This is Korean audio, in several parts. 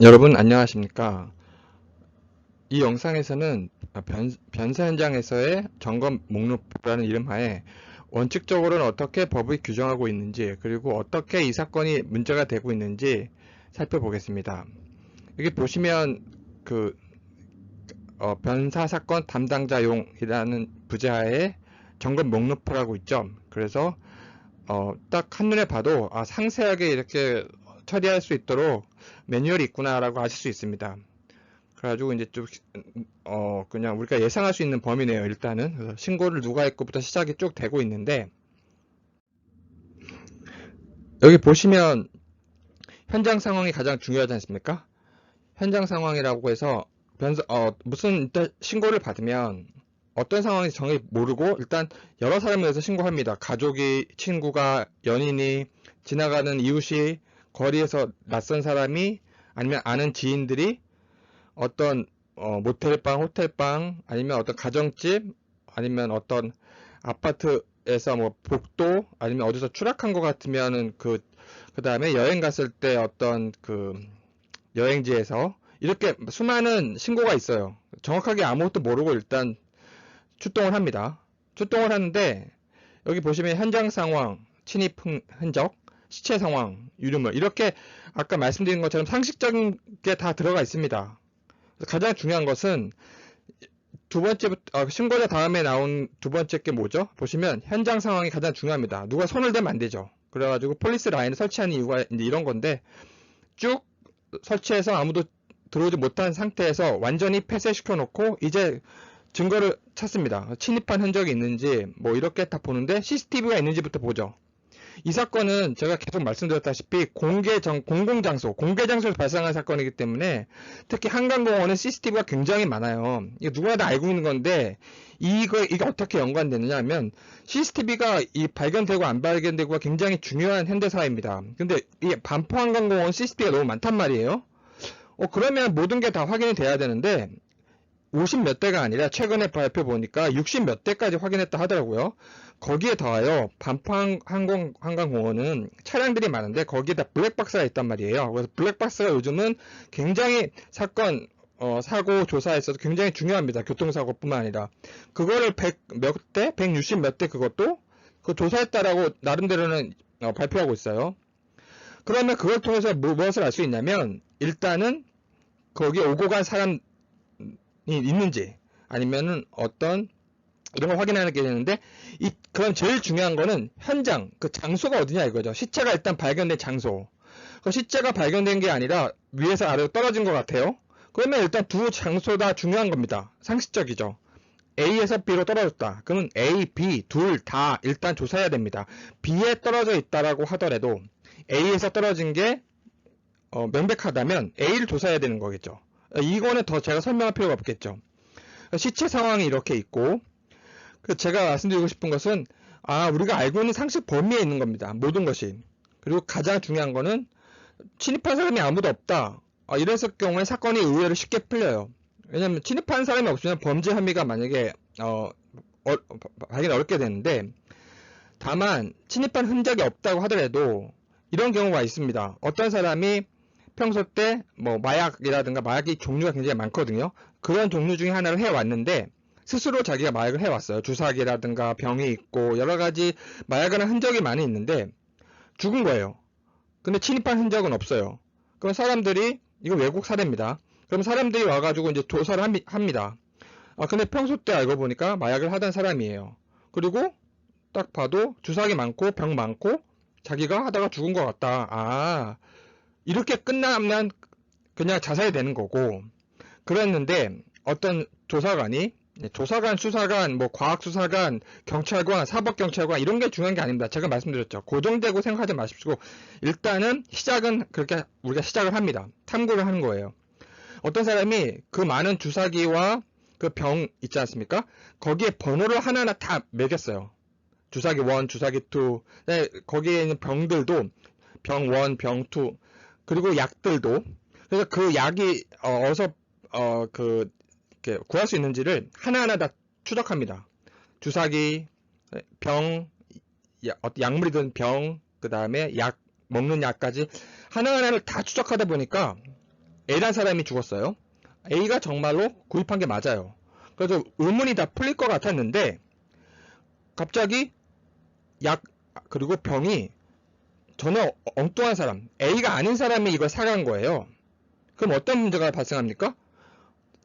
여러분 안녕하십니까? 이 영상에서는 변사 현장에서의 점검 목록표라는 이름하에 원칙적으로는 어떻게 법이 규정하고 있는지, 그리고 어떻게 이 사건이 문제가 되고 있는지 살펴보겠습니다. 여기 보시면 그 변사 사건 담당자용이라는 부제하에 점검 목록표라고 있죠. 그래서 딱 한눈에 봐도 상세하게 이렇게 처리할 수 있도록 매뉴얼이 있구나라고 아실 수 있습니다. 그래가지고 이제 좀 그냥 우리가 예상할 수 있는 범위네요. 일단은 그래서 신고를 누가 했고부터 시작이 쭉 되고 있는데, 여기 보시면 현장 상황이 가장 중요하지 않습니까? 현장 상황이라고 해서 무슨 일단 신고를 받으면 어떤 상황인지 정확히 모르고 일단 여러 사람에 대해서 신고합니다. 가족이, 친구가, 연인이, 지나가는 이웃이, 거리에서 낯선 사람이, 아니면 아는 지인들이 어떤 모텔방, 호텔방, 아니면 어떤 가정집, 아니면 어떤 아파트에서 뭐 복도, 아니면 어디서 추락한 것 같으면은 그 다음에 여행 갔을 때 어떤 그 여행지에서 이렇게 수많은 신고가 있어요. 정확하게 아무것도 모르고 일단 출동을 합니다. 출동을 하는데 여기 보시면 현장 상황, 침입 흔적, 시체 상황, 유류물 이렇게 아까 말씀드린 것처럼 상식적인 게 다 들어가 있습니다. 가장 중요한 것은 두 번째부터 신고자 다음에 나온 두 번째 게 뭐죠? 보시면 현장 상황이 가장 중요합니다. 누가 손을 대면 안 되죠. 그래가지고 폴리스 라인을 설치하는 이유가 이제 이런 건데 쭉 설치해서 아무도 들어오지 못한 상태에서 완전히 폐쇄시켜 놓고 이제 증거를 찾습니다. 침입한 흔적이 있는지 뭐 이렇게 다 보는데 CCTV가 있는지부터 보죠. 이 사건은 제가 계속 말씀드렸다시피 공공장소, 공개장소에서 발생한 사건이기 때문에 특히 한강공원은 CCTV가 굉장히 많아요. 이거 누구나 다 알고 있는 건데 이게 어떻게 연관되느냐 하면 CCTV가 이 발견되고 안 발견되고가 굉장히 중요한 현대사입니다. 근데 이 반포 한강공원 CCTV가 너무 많단 말이에요. 그러면 모든 게 다 확인이 돼야 되는데 50 몇 대가 아니라 최근에 발표 보니까 60 몇 대까지 확인했다 하더라고요. 거기에 더하여 반포 한강공원은 차량들이 많은데 거기에다 블랙박스가 있단 말이에요. 그래서 블랙박스가 요즘은 굉장히 사건 사고 조사에 있어서 굉장히 중요합니다. 교통사고뿐만 아니라 그거를 100 몇 대, 160 몇 대 그것도 그 조사했다라고 나름대로는 발표하고 있어요. 그러면 그걸 통해서 무엇을 알 수 있냐면 일단은 거기 오고 간 사람 있는지 아니면은 어떤 이런 걸 확인하는 게 되는데 그럼 제일 중요한 거는 현장 그 장소가 어디냐 이거죠. 시체가 일단 발견된 장소. 그 시체가 발견된 게 아니라 위에서 아래로 떨어진 것 같아요. 그러면 일단 두 장소 다 중요한 겁니다. 상식적이죠. A에서 B로 떨어졌다. 그러면 A, B 둘 다 일단 조사해야 됩니다. B에 떨어져 있다라고 하더라도 A에서 떨어진 게 명백하다면 A를 조사해야 되는 거겠죠. 이거는 더 제가 설명할 필요가 없겠죠. 시체 상황이 이렇게 있고 제가 말씀드리고 싶은 것은 우리가 알고 있는 상식 범위에 있는 겁니다. 모든 것이. 그리고 가장 중요한 거는 침입한 사람이 아무도 없다. 이랬을 경우에 사건이 의외로 쉽게 풀려요. 왜냐하면 침입한 사람이 없으면 범죄 혐의가 만약에 발견 어렵게 되는데 다만 침입한 흔적이 없다고 하더라도 이런 경우가 있습니다. 어떤 사람이 평소 때 뭐 마약이라든가 마약이 종류가 굉장히 많거든요. 그런 종류 중에 하나를 해왔는데 스스로 자기가 마약을 해왔어요. 주사기라든가 병이 있고 여러 가지 마약을 한 흔적이 많이 있는데 죽은 거예요. 근데 침입한 흔적은 없어요. 그럼 사람들이 이거 외국 사례입니다. 그럼 사람들이 와가지고 이제 조사를 합니다. 근데 평소 때 알고 보니까 마약을 하던 사람이에요. 그리고 딱 봐도 주사기 많고 병 많고 자기가 하다가 죽은 것 같다. 이렇게 끝나면 그냥 자살이 되는 거고 그랬는데 어떤 조사관, 수사관, 뭐 과학수사관, 경찰관, 사법경찰관 이런 게 중요한 게 아닙니다. 제가 말씀드렸죠. 고정되고 생각하지 마십시오. 일단은 시작은 그렇게 우리가 시작을 합니다. 탐구를 하는 거예요. 어떤 사람이 그 많은 주사기와 그 병 있지 않습니까? 거기에 번호를 하나하나 다 매겼어요. 주사기 1, 주사기 2, 네, 거기에 있는 병들도 병 1, 병 2, 그리고 약들도 그래서 그 약이 어디서 구할 수 있는지를 하나하나 다 추적합니다. 주사기, 병, 약물이든 병, 그 다음에 약, 먹는 약까지 하나하나를 다 추적하다 보니까 A라는 사람이 죽었어요. A가 정말로 구입한 게 맞아요. 그래서 의문이 다 풀릴 것 같았는데 갑자기 약 그리고 병이 전혀 엉뚱한 사람, A가 아닌 사람이 이걸 사간 거예요. 그럼 어떤 문제가 발생합니까?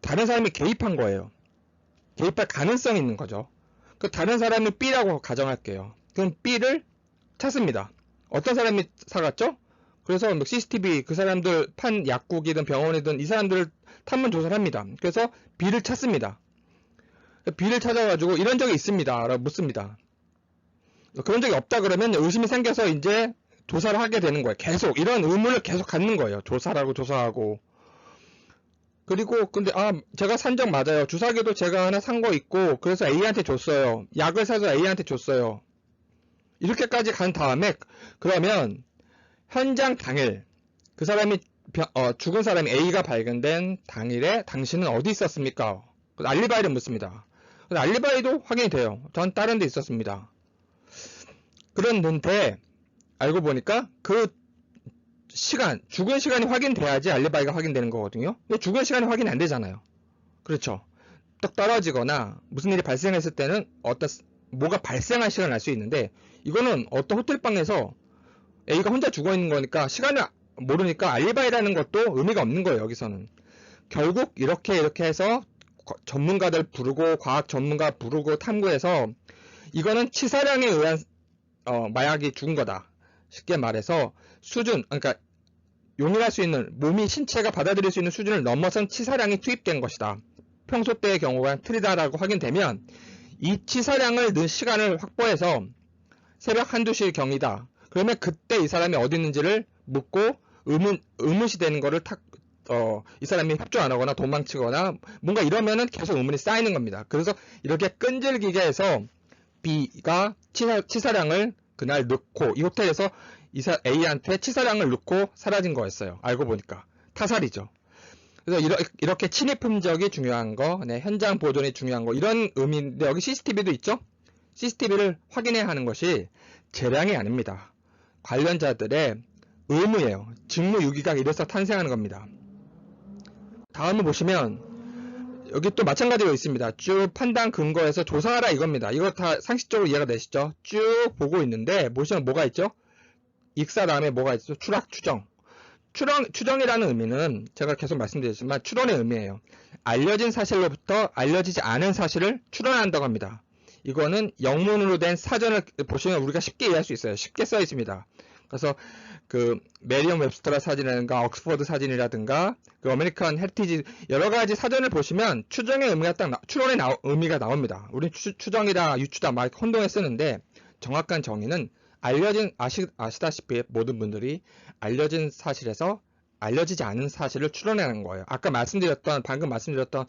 다른 사람이 개입한 거예요. 개입할 가능성이 있는 거죠. 그 다른 사람이 B라고 가정할게요. 그럼 B를 찾습니다. 어떤 사람이 사갔죠? 그래서 CCTV 그 사람들 판 약국이든 병원이든 이 사람들을 탐문 조사를 합니다. 그래서 B를 찾습니다. B를 찾아가지고 이런 적이 있습니다 라고 묻습니다. 그런 적이 없다 그러면 의심이 생겨서 이제 조사를 하게 되는 거예요. 계속 이런 의문을 계속 갖는 거예요. 조사라고 조사하고. 그리고 근데 제가 산 적 맞아요. 주사기도 제가 하나 산 거 있고 그래서 A한테 줬어요. 약을 사서 A한테 줬어요. 이렇게까지 간 다음에 그러면 현장 당일 그 사람이 죽은 사람이 A가 발견된 당일에 당신은 어디 있었습니까? 알리바이를 묻습니다. 알리바이도 확인이 돼요. 전 다른 데 있었습니다. 그런데 알고 보니까 그 시간, 죽은 시간이 확인돼야지 알리바이가 확인되는 거거든요. 근데 죽은 시간이 확인이 안 되잖아요. 그렇죠. 떡 떨어지거나 무슨 일이 발생했을 때는 뭐가 발생할 시간을 알 수 있는데 이거는 어떤 호텔방에서 A가 혼자 죽어 있는 거니까 시간을 모르니까 알리바이라는 것도 의미가 없는 거예요. 여기서는 결국 이렇게 해서 전문가들 부르고 과학 전문가 부르고 탐구해서 이거는 치사량에 의한 마약이 죽은 거다. 쉽게 말해서 수준, 그러니까 용인할 수 있는 몸이 신체가 받아들일 수 있는 수준을 넘어선 치사량이 투입된 것이다. 평소 때의 경우가 틀리다라고 확인되면 이 치사량을 넣은 시간을 확보해서 새벽 1, 2시 경이다. 그러면 그때 이 사람이 어디 있는지를 묻고 의문시 되는 거를 이 사람이 협조 안 하거나 도망치거나 뭔가 이러면은 계속 의문이 쌓이는 겁니다. 그래서 이렇게 끈질기게 해서 B가 치사량을 그날 넣고 이 호텔에서 A한테 치사량을 넣고 사라진 거였어요. 알고 보니까 타살이죠. 그래서 이렇게 침입 흔적이 중요한 거, 현장 보존이 중요한 거 이런 의미인데 여기 CCTV도 있죠. CCTV를 확인해야 하는 것이 재량이 아닙니다. 관련자들의 의무예요. 직무유기가 이래서 탄생하는 겁니다. 다음을 보시면 여기 또 마찬가지로 있습니다. 쭉 판단 근거에서 조사하라 이겁니다. 이거 다 상식적으로 이해가 되시죠? 쭉 보고 있는데 보시면 뭐가 있죠? 익사 다음에 뭐가 있죠? 추락, 추정. 추정이라는 의미는 제가 계속 말씀드렸지만 추론의 의미예요. 알려진 사실로부터 알려지지 않은 사실을 추론한다고 합니다. 이거는 영문으로 된 사전을 보시면 우리가 쉽게 이해할 수 있어요. 쉽게 써 있습니다. 그래서 그 메리엄 웹스터라 사진이라든가 옥스퍼드 사진이라든가 그 어메리칸 헤리티지 여러 가지 사전을 보시면 추정의 의미가 추론의 의미가 나옵니다. 우리 추정이다 유추다 막 혼동해 쓰는데 정확한 정의는 아시다시피 모든 분들이 알려진 사실에서 알려지지 않은 사실을 추론하는 거예요. 방금 말씀드렸던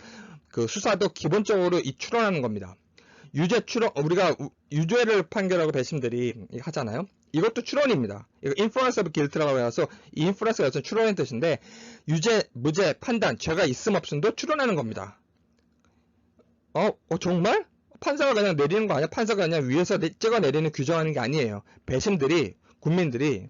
그 수사도 기본적으로 이 추론하는 겁니다. 유죄 추론, 우리가 유죄를 판결하고 배심들이 하잖아요. 이것도 추론입니다. 이거 inference of guilt라고 해서 이 inference가 어떤 추론의 뜻인데 유죄, 무죄, 판단, 죄가 있음 없음도 추론하는 겁니다. 정말? 판사가 그냥 내리는 거 아니야? 판사가 그냥 위에서 찍어 내리는 규정하는 게 아니에요. 배심들이, 국민들이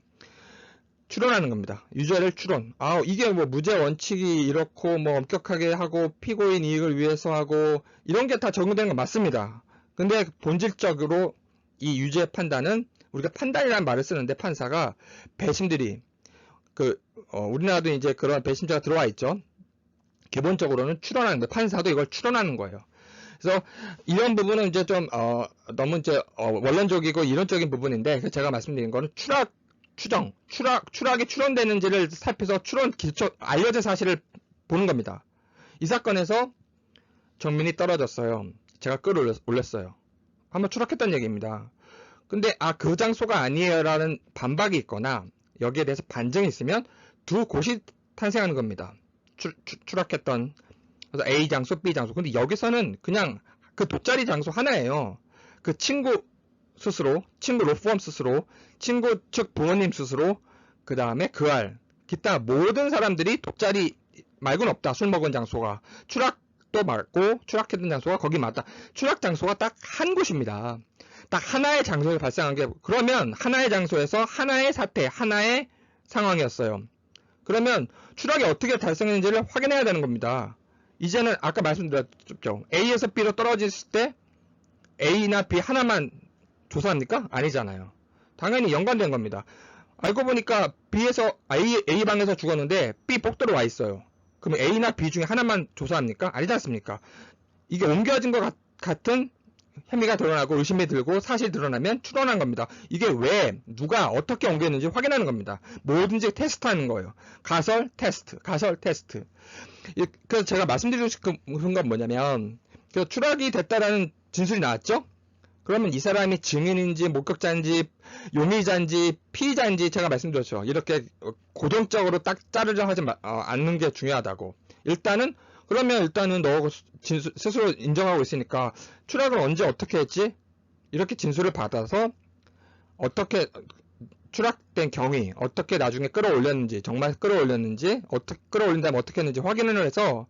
추론하는 겁니다. 유죄를 추론. 이게 뭐 무죄 원칙이 이렇고 뭐 엄격하게 하고 피고인 이익을 위해서 하고 이런 게 다 적용되는 건 맞습니다. 근데 본질적으로 이 유죄 판단은 우리가 판단이라는 말을 쓰는데 판사가 배심들이 우리나라도 이제 그런 배심자가 들어와 있죠. 기본적으로는 추론하는 거예요. 판사도 이걸 추론하는 거예요. 그래서 이런 부분은 이제 좀 너무 이제 원론적이고 이론적인 부분인데 제가 말씀드린 거는 추락이 추론되는지를 살펴서 알려진 사실을 보는 겁니다. 이 사건에서 정민이 떨어졌어요. 제가 끌어올렸어요. 한번 추락했다는 얘기입니다. 근데 그 장소가 아니에요라는 반박이 있거나 여기에 대해서 반증이 있으면 두 곳이 탄생하는 겁니다. 추락했던 그래서 A 장소, B 장소. 근데 여기서는 그냥 그 돗자리 장소 하나예요. 그 친구 스스로, 친구 로펌 스스로, 친구 측 부모님 스스로, 그 다음에 기타 모든 사람들이 돗자리 말고는 없다. 술 먹은 장소가. 추락도 맞고, 추락했던 장소가 거기 맞다. 추락 장소가 딱 한 곳입니다. 딱 하나의 장소에 발생한 게, 그러면 하나의 장소에서 하나의 사태, 하나의 상황이었어요. 그러면 추락이 어떻게 발생했는지를 확인해야 되는 겁니다. 이제는 아까 말씀드렸죠. A에서 B로 떨어졌을 때 A나 B 하나만 조사합니까? 아니잖아요. 당연히 연관된 겁니다. 알고 보니까 B에서 A방에서 죽었는데 B 복도로 와 있어요. 그럼 A나 B 중에 하나만 조사합니까? 아니지 않습니까? 이게 옮겨진 것 같은 혐의가 드러나고 의심이 들고 사실이 드러나면 추론한 겁니다. 이게 왜 누가 어떻게 옮겼는지 확인하는 겁니다. 뭐든지 테스트하는 거예요. 가설 테스트. 그래서 제가 말씀드리고 싶은 건 뭐냐면 추락이 됐다라는 진술이 나왔죠. 그러면 이 사람이 증인인지 목격자인지 용의자인지 피의자인지 제가 말씀드렸죠. 이렇게 고정적으로 딱 자르려 하지 않는 게 중요하다고. 그러면 일단은 너 스스로 인정하고 있으니까 추락을 언제 어떻게 했지? 이렇게 진술을 받아서 어떻게 추락된 경위, 어떻게 나중에 끌어올렸는지, 정말 끌어올렸는지, 어떻게 끌어올린다면 어떻게 했는지 확인을 해서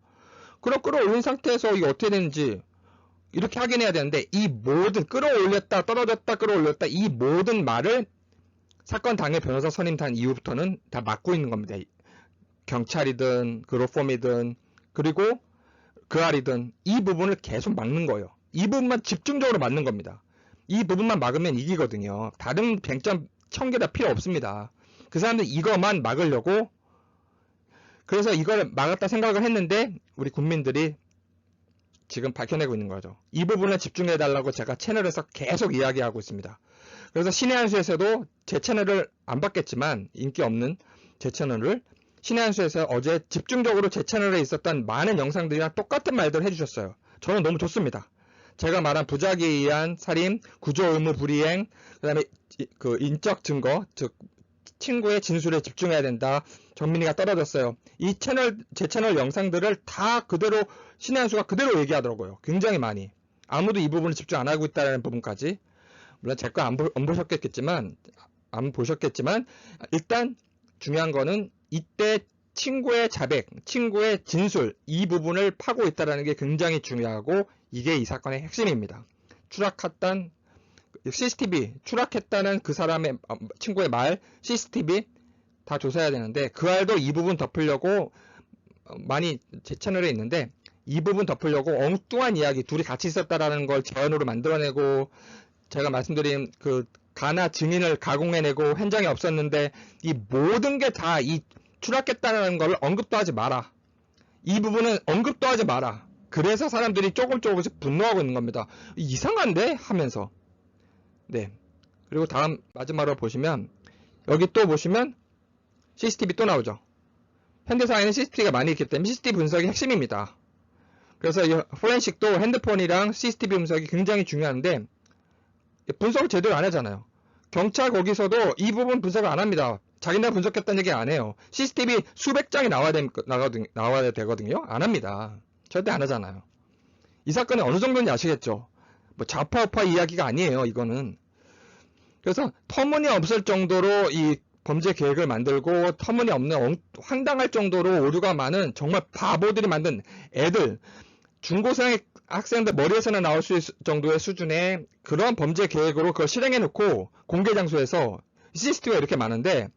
끌어올린 상태에서 이게 어떻게 되는지 이렇게 확인해야 되는데 이 모든 끌어올렸다, 떨어졌다, 끌어올렸다 이 모든 말을 사건 당일 변호사 선임한 이후부터는 다 막고 있는 겁니다. 경찰이든 그로펌이든 그리고 그알이든 이 부분을 계속 막는 거예요. 이 부분만 집중적으로 막는 겁니다. 이 부분만 막으면 이기거든요. 다른 쟁점 1000개 다 필요 없습니다. 그 사람들 이것만 막으려고 그래서 이걸 막았다 생각을 했는데 우리 국민들이 지금 밝혀내고 있는 거죠. 이 부분에 집중해달라고 제가 채널에서 계속 이야기하고 있습니다. 그래서 신의 한 수에서도 제 채널을 안 받겠지만 인기 없는 제 채널을 신의 한 수에서 어제 집중적으로 제 채널에 있었던 많은 영상들이랑 똑같은 말들을 해주셨어요. 저는 너무 좋습니다. 제가 말한 부작위에 의한 살인, 구조 의무 불이행, 그 다음에 그 인적 증거, 즉 친구의 진술에 집중해야 된다. 정민이가 떨어졌어요. 제 채널 영상들을 다 그대로 신의 한 수가 그대로 얘기하더라고요. 굉장히 많이. 아무도 이 부분을 집중 안 하고 있다는 부분까지. 물론 제 거 안 보셨겠지만 일단 중요한 거는 이때 친구의 자백, 친구의 진술 이 부분을 파고 있다는 게 굉장히 중요하고 이게 이 사건의 핵심입니다. 추락했던 CCTV, 추락했다는 그 사람의 친구의 말, CCTV 다 조사해야 되는데 그 알도 이 부분 덮으려고 많이 제 채널에 있는데 이 부분 덮으려고 엉뚱한 이야기 둘이 같이 있었다라는 걸 재현으로 만들어내고 제가 말씀드린 그 가나 증인을 가공해내고 현장에 없었는데 이 모든 게 다 이 추락했다는 걸 언급도 하지 마라. 이 부분은 언급도 하지 마라. 그래서 사람들이 조금씩 분노하고 있는 겁니다. 이상한데? 하면서. 네. 그리고 다음 마지막으로 보시면 여기 또 보시면 CCTV 또 나오죠. 현대사회는 CCTV가 많이 있기 때문에 CCTV 분석이 핵심입니다. 그래서 이 포렌식도 핸드폰이랑 CCTV 분석이 굉장히 중요한데 분석을 제대로 안 하잖아요. 경찰 거기서도 이 부분 분석을 안 합니다. 자기네가 분석했다는 얘기 안 해요. CCTV 수백 장이 나와야 되거든요. 안 합니다. 절대 안 하잖아요. 이 사건이 어느 정도인지 아시겠죠? 뭐 좌파우파 이야기가 아니에요. 이거는. 그래서 터무니없을 정도로 이 범죄 계획을 만들고 터무니없는 황당할 정도로 오류가 많은 정말 바보들이 만든 애들 중고생 학생들 머리에서나 나올 수 있을 정도의 수준의 그런 범죄 계획으로 그걸 실행해 놓고 공개 장소에서 CCTV가 이렇게 많은데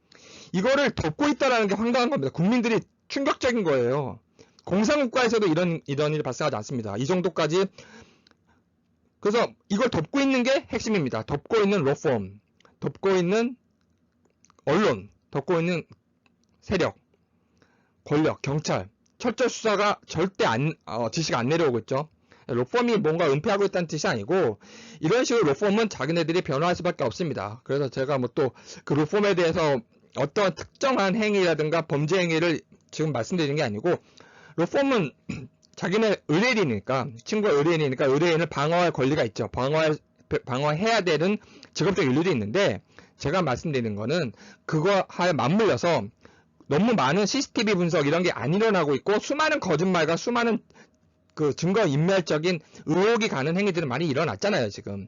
이거를 덮고 있다는 게 황당한 겁니다. 국민들이 충격적인 거예요. 공산국가에서도 이런 일이 발생하지 않습니다. 이 정도까지. 그래서 이걸 덮고 있는 게 핵심입니다. 덮고 있는 로펌, 덮고 있는 언론, 덮고 있는 세력, 권력, 경찰, 철저 수사가 절대 지시가 안 내려오고 있죠. 로펌이 뭔가 은폐하고 있다는 뜻이 아니고 이런 식으로 로펌은 자기네들이 변화할 수밖에 없습니다. 그래서 제가 뭐 또 그 로펌에 대해서 어떤 특정한 행위라든가 범죄 행위를 지금 말씀드리는 게 아니고 로펌은 자기네 의뢰인이니까 친구가 의뢰인이니까 의뢰인을 방어할 권리가 있죠. 방어해야 되는 직업적 윤리도 있는데 제가 말씀드리는 거는 그거에 맞물려서 너무 많은 CCTV 분석 이런 게 안 일어나고 있고 수많은 거짓말과 수많은 그 증거 인멸적인 의혹이 가는 행위들은 많이 일어났잖아요, 지금.